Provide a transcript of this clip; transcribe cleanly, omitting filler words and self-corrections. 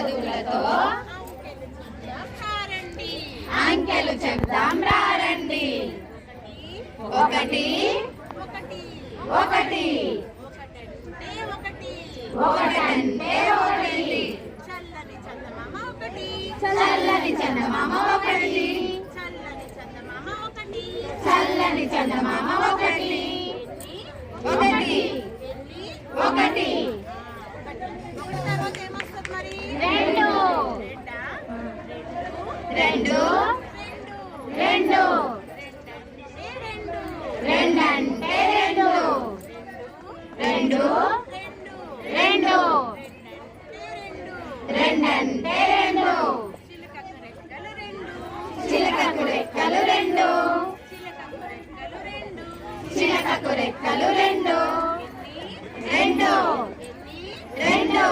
చదువులతో అంకెలు చెప్దాం రండి. ఒకటి ఒకటి ఒకటంటే ఒకటి, చల్లని చందమామ ఒకటి, చల్లని చందమామ ఒకటి, చల్లని చందమామ ఒకటి, ఒకటి ఒకటి రెండు రెండు రెండు రెండంటే రెండు, రెండు రెండు రెండంటే రెండు, చిలకకు రెక్కలు రెండు, చిలకకు రెక్కలు రెండు, రెండు రెండు